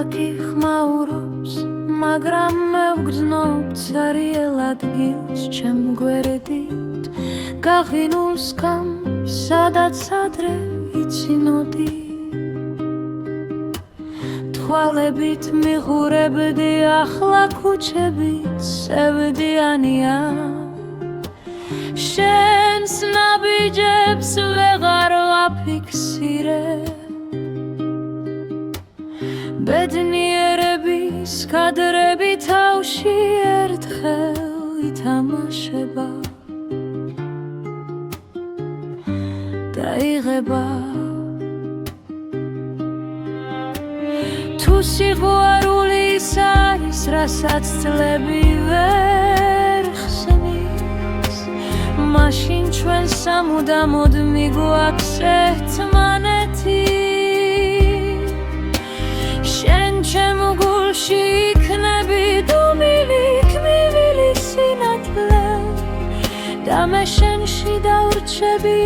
ქალაქი ხმაურობს, მაგრამ მე ვგრძნობ ცარიელ ადგილს ჩემ გვერდით გაღინულ სკამს, სადაც ადრე იცინოდი. თვალებით მიღურებდი, ახლა ქუჩებით სევდიანია. შენს ნაბიჯებს ვეღარ ვაფიქსირე, ბედნიერების კადრები თავში ერთხელ ითამაშება და იღება. თუ სიყვარული ის არის, რასაც წლები ვერ ხსნის, მაშინ ჩვენ სამუდამოდ მიგვაქვს ერთმანეთი. შენ ჩემ გულში იქნები დუმილი, კმივილი სინათლე და მე შენში დავრჩები,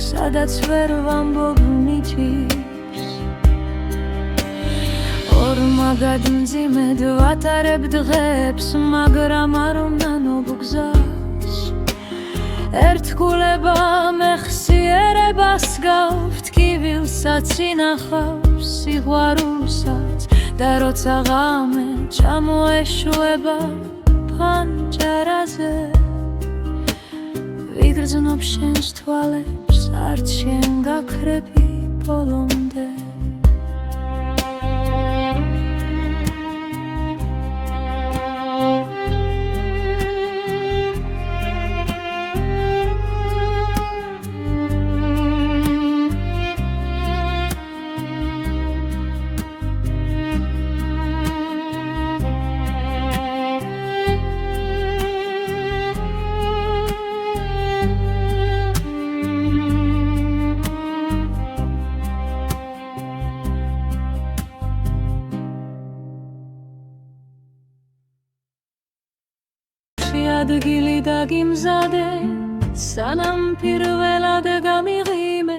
სადაც ვერ ვამბობ ნიჭის. ორმაგად მძიმედ ვატარებ დღეებს, მაგრამ არ ვნანობ გზას. ერთგულება მეხსიერებას გავთ, კივილსაც ინახავს სიყვარულსაც, და როცა ღამე ჩამოეშვება ფანჯარაზე, ვიგრძნობ შენს თვალებს, არც შენ გაქრები ბოლომდე. ადგილი დაგიმზადე, სანამ პირველად გამიღიმე,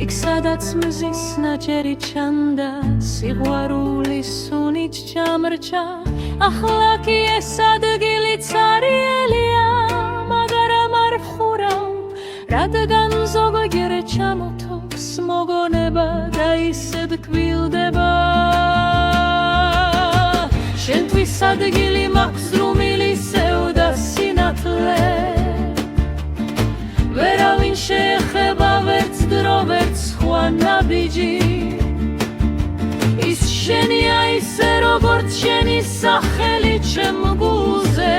იქ სადაც მზის ნაჭერი ჩანდა, სიყვარულის სუნით ჩამრჩა. ახლა კი ეს ადგილი ცარიელია, მაგრამ არ ვხურავ, რადგან ზოგჯერ ჩამოთობს მოგონება და ისედ კბილდება. შენთვის ადგილი მაქვს რუმილისეულ და სინათლე, ვერავინ შეეხება ვერც დრო, ვერც სხვა ნაბიჯი. ის შენია ისე როგორც შენი სახელი ჩემ გულზე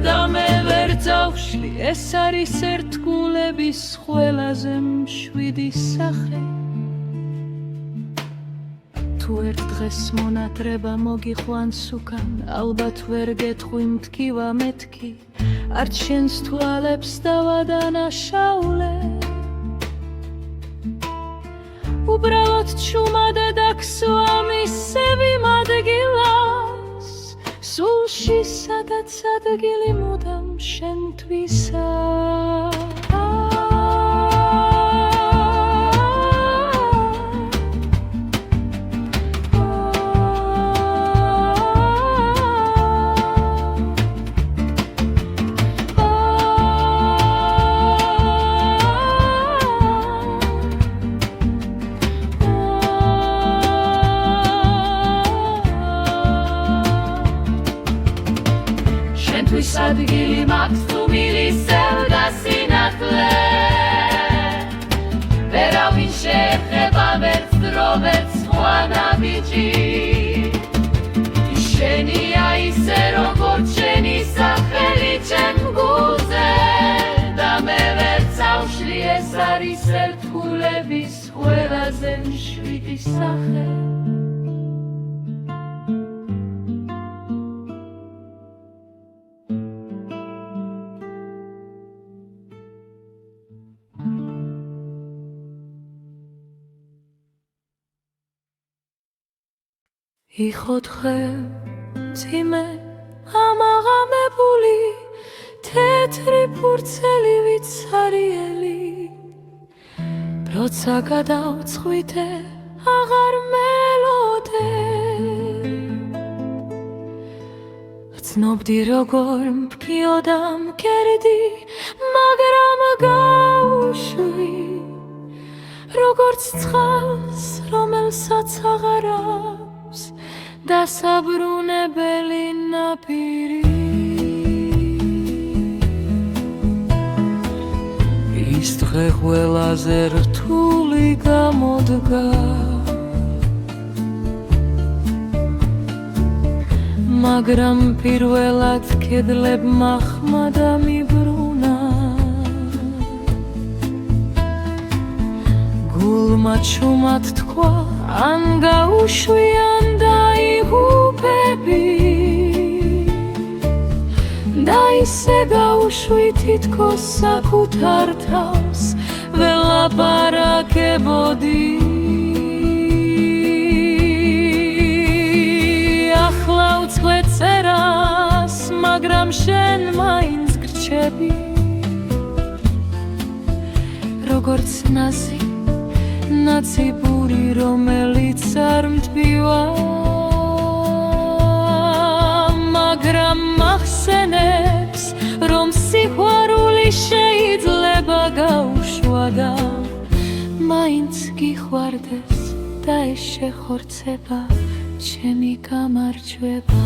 და მე ვერ წავშლი. ეს არის ერთგულების ყველაზე მშვიდი სახე. თუ ერთ დღეს მონათრება მოგიყვანს უკან, ალბათ ვერ გეტყვი მტკივა მეთქი, არც შენს თვალებს დავადანაშაულე. უბრალოდ ჩუმადე დაგსვა მისევი ადგილას, სულში სადაც ადგილი მუდამ შენთვისაა. ადგილი მაქვს რუმილისეულ და სინათლე, ვერავინ შეეხება ვერც დრო, ვერც სხვა ნაბიჯი. შენია ისე როგორც შენი სახელი ჩემ გულზე და მე ვერ წავშლი. ეს არის ერთგულების ყველაზე მშვიდი სახე. იყო დღე მძიმე, ამაღამებული, თეთრი ფურცელი ვიცარიელი. როცა გადავწყვიტე, აღარ მელოდე. ცნობდი როგორ მფიქიოდა მკერდი მაგრამ გაუშვი როგორც ცხალს რომელსაც აღარ აქვს დასაბრუნებელი ნაპირი ის დღე ყველაზე რთული გამოდგა მაგრამ პირველად კედლებმა ხმა დამიბრუნა გულმა ჩუმად თქვა ან გაუშვი ან დაიღუპები და ისე გაუშვი თითქოს საკუთარ თავს ველაპარაკებოდი ახლა უძღვე წერას მაგრამ შენ მაინც გრჩები როგორც ნაზი ნაციბური რომელიც არ მტბივა მაგრამ მახსენებს რომ სიყვარული შეიძლება გაუშვა და მაინც გიხვარდეს და ეს შეხორცება ჩემი გამარჯვება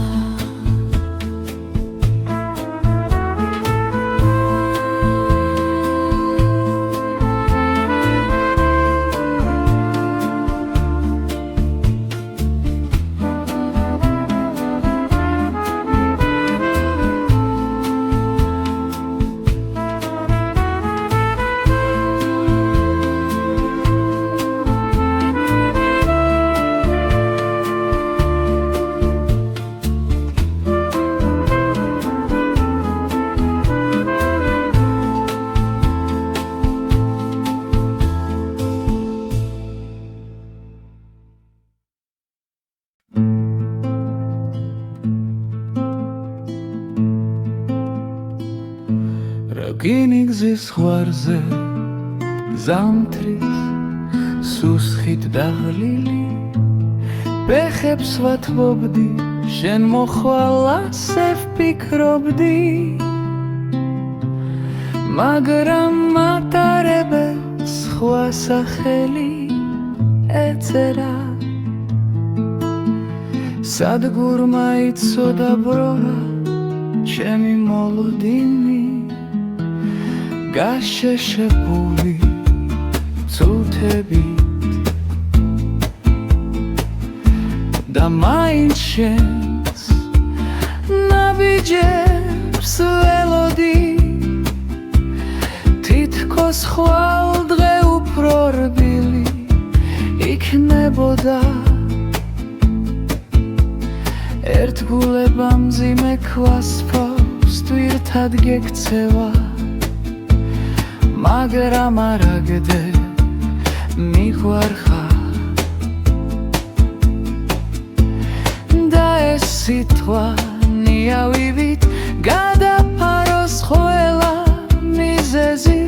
რკინიგზის ზღვარზე ზამთრის სუსხით დაღლილი ფეხებს ვათბობდი შენ მოხვალასე ვფიქრობდი მაგრამ მატარებელს სხვა სახელი ეწერა სადგურმა იცოდა ბროლა ჩემი მოლოდინი გაშეშებული წუთებით და მაინც შენს ნაბიჯებს ველოდი თითქოს ხვალ დღე უფრო რბილი იქნებოდა ერთგულება მძიმე ქვას ფავს თვირთად გექცევა მაგრამ არაგდე მიყვარხარ და ეს სიტყვა ნიავივით გადაფაროს ყველა მიზეზი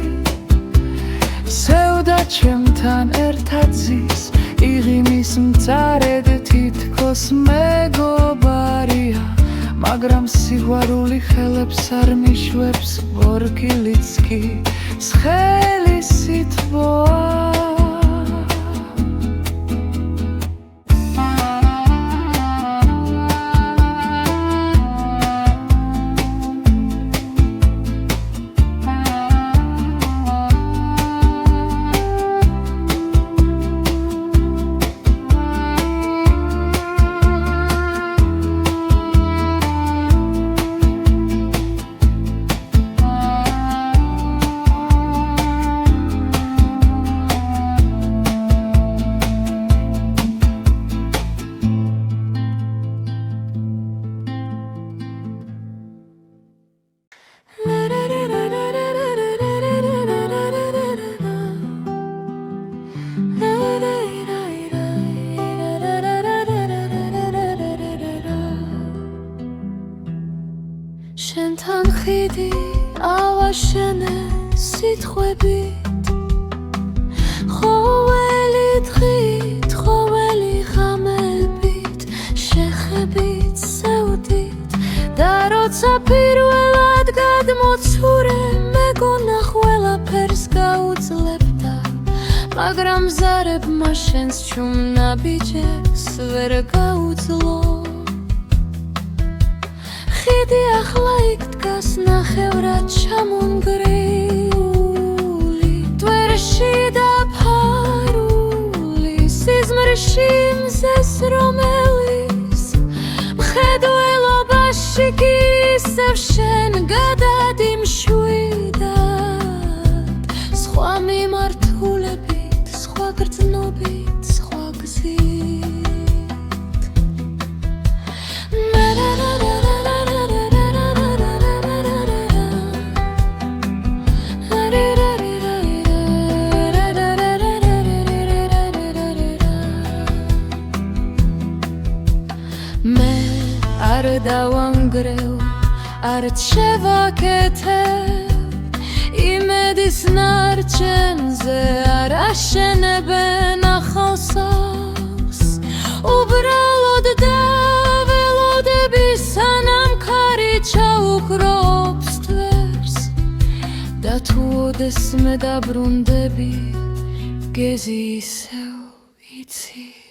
სევდა ჩემთან ერთად ზის იღიმის მწარედ თითქოს მეგობარია მაგრამ სიყვარული ხელებს არ მიშვებს ორკილიც კი სხელი სითბოა შენთან ხიდი ავაშენე სიტყვებით ხოველი დღით ხოველი ღამებით შეხებით სევდით და როცა პირველად გადმოცურე მეგონა ყველაფერს გაუძლებდა მაგრამ ზარებმა შენს ჩუმნა ბიჭებს ვერ გაუძლო ხიდი ახლა იქ დგას ნახევრად ჩამონგრეული ტვერში დაფარული სიზმრში მზეს რომელის მხედველობაში კი ისევ შენ გადადიმშვიდად სხვა მიმართულებით სხვა გრძნობით სხვა გზით მე არ დავანგრევ არ შევაკეთებ იმედის ნარჩენზე არ აშენებენ ახალ სახლს უბრალოდ დაველოდები სანამ ქარი ჩაუქრობს თვერს და თუ ოდესმე დაბრუნდები გეზი ისევ იცი